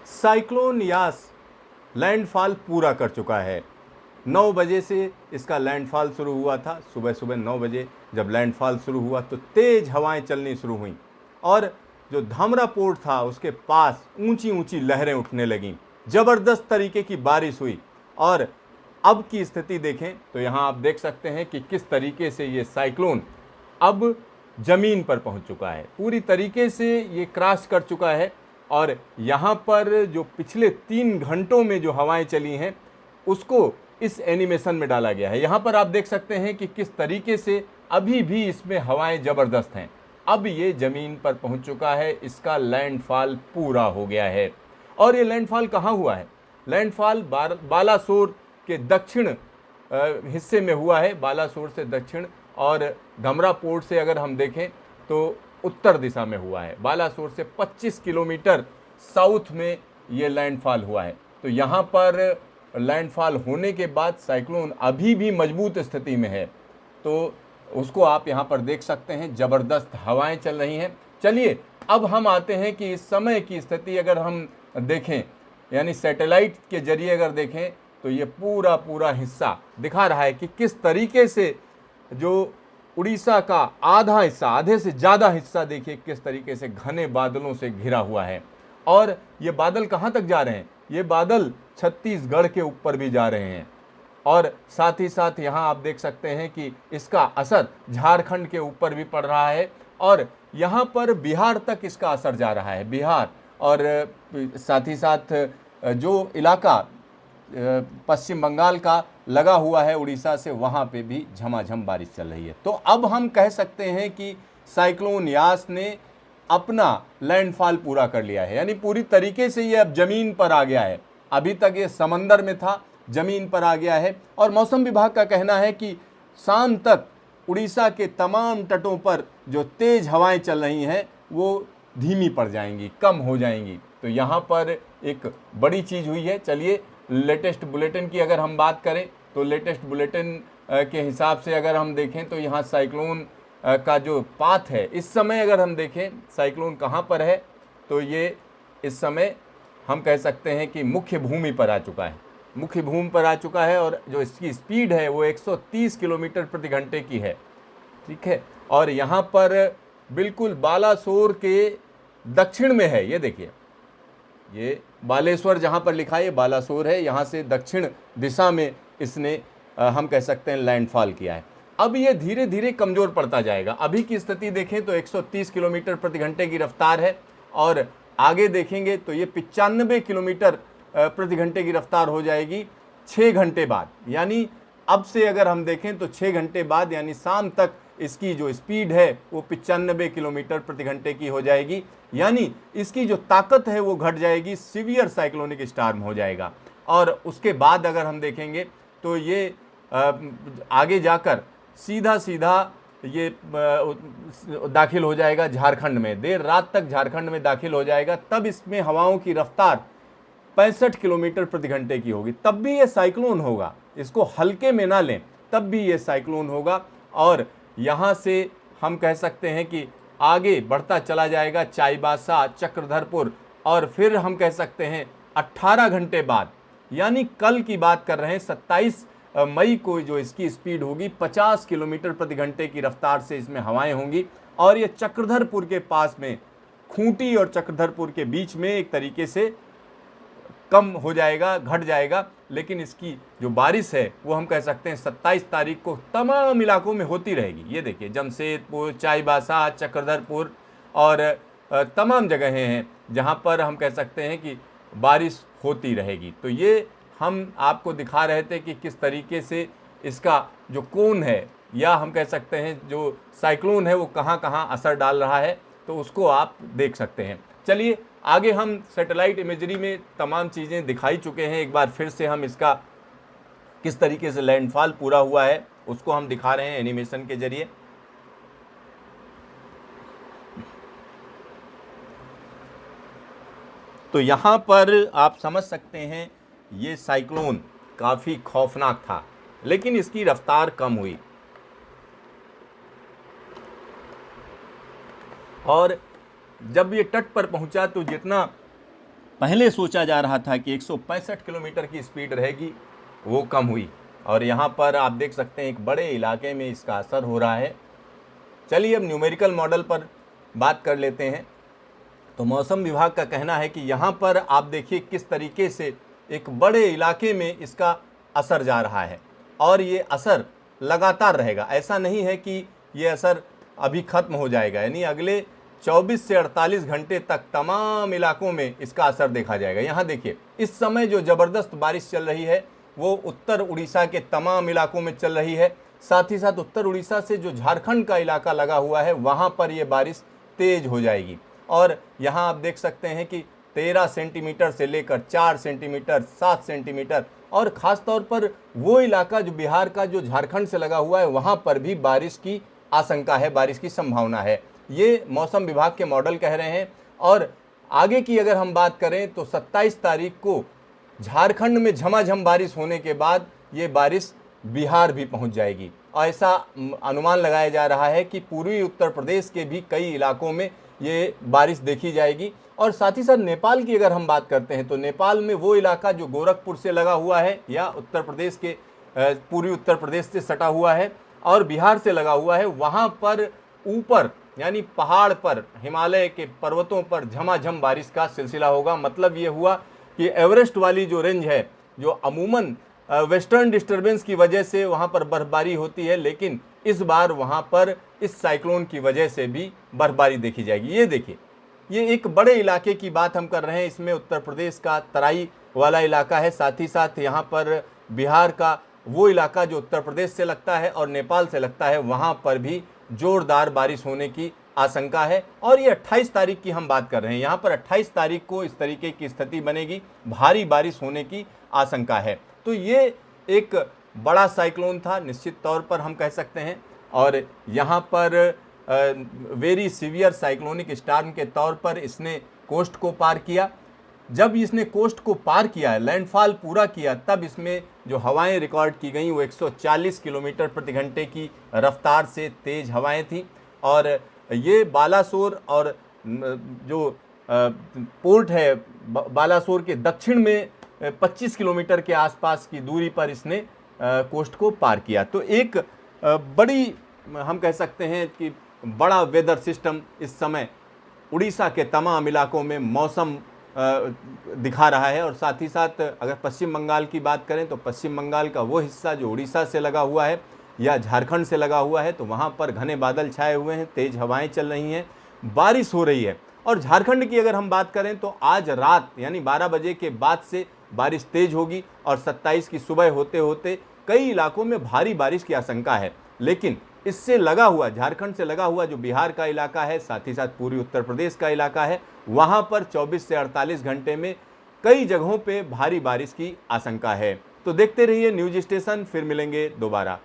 Cyclone Yaas landfall पूरा कर चुका है। 9 बजे से इसका लैंडफॉल शुरू हुआ था। सुबह सुबह 9 बजे जब लैंडफॉल शुरू हुआ तो तेज़ हवाएं चलनी शुरू हुई और जो धामरा पोर्ट था उसके पास ऊंची ऊंची लहरें उठने लगीं। ज़बरदस्त तरीके की बारिश हुई और अब की स्थिति देखें तो यहाँ आप देख सकते हैं कि किस तरीके से ये साइक्लोन अब ज़मीन पर पहुँच चुका है। पूरी तरीके से ये क्रॉस कर चुका है और यहाँ पर जो पिछले 3 घंटों में जो हवाएं चली हैं उसको इस एनिमेशन में डाला गया है। यहाँ पर आप देख सकते हैं कि किस तरीके से अभी भी इसमें हवाएं ज़बरदस्त हैं। अब ये ज़मीन पर पहुँच चुका है, इसका लैंडफॉल पूरा हो गया है। और ये लैंडफॉल कहाँ हुआ है? लैंडफॉल बालासोर के दक्षिण हिस्से में हुआ है, बालासोर से दक्षिण, और धमरा पोर्ट से अगर हम देखें तो उत्तर दिशा में हुआ है। बालासोर से 25 किलोमीटर साउथ में ये लैंडफॉल हुआ है। तो यहाँ पर लैंडफॉल होने के बाद साइक्लोन अभी भी मजबूत स्थिति में है, तो उसको आप यहाँ पर देख सकते हैं। ज़बरदस्त हवाएं चल रही हैं। चलिए अब हम आते हैं कि इस समय की स्थिति अगर हम देखें, यानी सैटेलाइट के जरिए अगर देखें तो ये पूरा हिस्सा दिखा रहा है कि किस तरीके से जो उड़ीसा का आधा हिस्सा, आधे से ज़्यादा हिस्सा देखिए किस तरीके से घने बादलों से घिरा हुआ है। और ये बादल कहाँ तक जा रहे हैं? ये बादल छत्तीसगढ़ के ऊपर भी जा रहे हैं और साथ ही साथ यहाँ आप देख सकते हैं कि इसका असर झारखंड के ऊपर भी पड़ रहा है और यहाँ पर बिहार तक इसका असर जा रहा है। बिहार और साथ ही साथ जो इलाका पश्चिम बंगाल का लगा हुआ है उड़ीसा से, वहाँ पे भी झमाझम बारिश चल रही है। तो अब हम कह सकते हैं कि साइक्लोन यास ने अपना लैंडफॉल पूरा कर लिया है, यानी पूरी तरीके से ये अब ज़मीन पर आ गया है। अभी तक ये समंदर में था, ज़मीन पर आ गया है। और मौसम विभाग का कहना है कि शाम तक उड़ीसा के तमाम तटों पर जो तेज़ हवाएं चल रही हैं वो धीमी पड़ जाएंगी, कम हो जाएंगी। तो यहाँ पर एक बड़ी चीज़ हुई है। चलिए लेटेस्ट बुलेटिन की अगर हम बात करें तो लेटेस्ट बुलेटिन के हिसाब से अगर हम देखें तो यहाँ साइक्लोन का जो पाथ है, इस समय अगर हम देखें साइक्लोन कहाँ पर है तो ये इस समय हम कह सकते हैं कि मुख्य भूमि पर आ चुका है। मुख्य भूमि पर आ चुका है और जो इसकी स्पीड है वो 130 किलोमीटर प्रति घंटे की है। ठीक है, और यहाँ पर बिल्कुल बालासोर के दक्षिण में है। ये देखिए, ये बालेश्वर जहाँ पर लिखा है ये बालासोर है, यहाँ से दक्षिण दिशा में इसने हम कह सकते हैं लैंडफॉल किया है। अब ये धीरे धीरे कमज़ोर पड़ता जाएगा। अभी की स्थिति देखें तो 130 किलोमीटर प्रति घंटे की रफ्तार है और आगे देखेंगे तो ये 95 किलोमीटर प्रति घंटे की रफ्तार हो जाएगी 6 घंटे बाद। यानी अब से अगर हम देखें तो 6 घंटे बाद यानी शाम तक इसकी जो स्पीड है वो 95 किलोमीटर प्रति घंटे की हो जाएगी। यानी इसकी जो ताकत है वो घट जाएगी, सीवियर साइक्लोनिक स्टॉर्म हो जाएगा। और उसके बाद अगर हम देखेंगे तो ये आगे जाकर सीधा ये दाखिल हो जाएगा झारखंड में, देर रात तक झारखंड में दाखिल हो जाएगा। तब इसमें हवाओं की रफ्तार 65 किलोमीटर प्रति घंटे की होगी। तब भी ये साइक्लोन होगा, इसको हल्के में ना लें, तब भी ये साइक्लोन होगा। और यहाँ से हम कह सकते हैं कि आगे बढ़ता चला जाएगा चाईबासा, चक्रधरपुर, और फिर हम कह सकते हैं 18 घंटे बाद, यानी कल की बात कर रहे हैं 27 मई को जो इसकी स्पीड होगी 50 किलोमीटर प्रति घंटे की रफ्तार से इसमें हवाएं होंगी। और ये चक्रधरपुर के पास में, खूंटी और चक्रधरपुर के बीच में एक तरीके से कम हो जाएगा, घट जाएगा। लेकिन इसकी जो बारिश है वो हम कह सकते हैं 27 तारीख को तमाम इलाकों में होती रहेगी। ये देखिए जमशेदपुर, चाईबासा, चक्रधरपुर और तमाम जगहें हैं जहाँ पर हम कह सकते हैं कि बारिश होती रहेगी। तो ये हम आपको दिखा रहे थे कि किस तरीके से इसका जो कोन है या हम कह सकते हैं जो साइक्लोन है वो कहाँ कहाँ असर डाल रहा है, तो उसको आप देख सकते हैं। चलिए आगे हम सैटेलाइट इमेजरी में तमाम चीज़ें दिखाई चुके हैं। एक बार फिर से हम इसका किस तरीके से लैंडफॉल पूरा हुआ है उसको हम दिखा रहे हैं एनिमेशन के जरिए। तो यहाँ पर आप समझ सकते हैं ये साइक्लोन काफ़ी खौफनाक था, लेकिन इसकी रफ्तार कम हुई और जब ये तट पर पहुंचा तो जितना पहले सोचा जा रहा था कि 165 किलोमीटर की स्पीड रहेगी, वो कम हुई। और यहाँ पर आप देख सकते हैं एक बड़े इलाके में इसका असर हो रहा है। चलिए अब न्यूमेरिकल मॉडल पर बात कर लेते हैं। तो मौसम विभाग का कहना है कि यहाँ पर आप देखिए किस तरीके से एक बड़े इलाके में इसका असर जा रहा है और ये असर लगातार रहेगा। ऐसा नहीं है कि ये असर अभी ख़त्म हो जाएगा, यानी अगले 24 से 48 घंटे तक तमाम इलाकों में इसका असर देखा जाएगा। यहाँ देखिए इस समय जो ज़बरदस्त बारिश चल रही है वो उत्तर उड़ीसा के तमाम इलाकों में चल रही है। साथ ही साथ उत्तर उड़ीसा से जो झारखंड का इलाका लगा हुआ है वहाँ पर ये बारिश तेज़ हो जाएगी। और यहाँ आप देख सकते हैं कि 13 सेंटीमीटर से लेकर 4 सेंटीमीटर, 7 सेंटीमीटर, और ख़ास तौर पर वो इलाका जो बिहार का जो झारखंड से लगा हुआ है वहाँ पर भी बारिश की आशंका है, बारिश की संभावना है। ये मौसम विभाग के मॉडल कह रहे हैं। और आगे की अगर हम बात करें तो 27 तारीख को झारखंड में झमाझम बारिश होने के बाद ये बारिश बिहार भी पहुंच जाएगी। और ऐसा अनुमान लगाया जा रहा है कि पूर्वी उत्तर प्रदेश के भी कई इलाकों में ये बारिश देखी जाएगी। और साथ ही साथ नेपाल की अगर हम बात करते हैं तो नेपाल में वो इलाका जो गोरखपुर से लगा हुआ है या उत्तर प्रदेश के पूर्वी उत्तर प्रदेश से सटा हुआ है और बिहार से लगा हुआ है, वहाँ पर ऊपर यानी पहाड़ पर, हिमालय के पर्वतों पर झमाझम बारिश का सिलसिला होगा। मतलब ये हुआ कि एवरेस्ट वाली जो रेंज है, जो अमूमन वेस्टर्न डिस्टर्बेंस की वजह से वहाँ पर बर्फबारी होती है, लेकिन इस बार वहाँ पर इस साइक्लोन की वजह से भी बर्फबारी देखी जाएगी। ये देखिए, ये एक बड़े इलाके की बात हम कर रहे हैं। इसमें उत्तर प्रदेश का तराई वाला इलाका है, साथ ही साथ यहाँ पर बिहार का वो इलाका जो उत्तर प्रदेश से लगता है और नेपाल से लगता है, वहाँ पर भी जोरदार बारिश होने की आशंका है। और ये 28 तारीख की हम बात कर रहे हैं। यहाँ पर 28 तारीख को इस तरीके की स्थिति बनेगी, भारी बारिश होने की आशंका है। तो ये एक बड़ा साइक्लोन था निश्चित तौर पर हम कह सकते हैं। और यहाँ पर वेरी सीवियर साइक्लोनिक स्टॉर्म के तौर पर इसने कोस्ट को पार किया। जब इसने कोस्ट को पार किया, लैंडफॉल पूरा किया, तब इसमें जो हवाएं रिकॉर्ड की गई वो 140 किलोमीटर प्रति घंटे की रफ्तार से तेज़ हवाएं थी। और ये बालासोर और जो पोर्ट है बालासोर के दक्षिण में 25 किलोमीटर के आसपास की दूरी पर इसने कोस्ट को पार किया। तो एक बड़ी हम कह सकते हैं कि बड़ा वेदर सिस्टम इस समय उड़ीसा के तमाम इलाकों में मौसम दिखा रहा है। और साथ ही साथ अगर पश्चिम बंगाल की बात करें तो पश्चिम बंगाल का वो हिस्सा जो उड़ीसा से लगा हुआ है या झारखंड से लगा हुआ है, तो वहाँ पर घने बादल छाए हुए हैं, तेज़ हवाएं चल रही हैं, बारिश हो रही है। और झारखंड की अगर हम बात करें तो आज रात यानी 12 बजे के बाद से बारिश तेज़ होगी और 27 की सुबह होते होते कई इलाकों में भारी बारिश की आशंका है। लेकिन इससे लगा हुआ, झारखंड से लगा हुआ जो बिहार का इलाका है, साथ ही साथ पूर्वी उत्तर प्रदेश का इलाका है, वहाँ पर 24 से 48 घंटे में कई जगहों पे भारी बारिश की आशंका है। तो देखते रहिए न्यूज स्टेशन, फिर मिलेंगे दोबारा।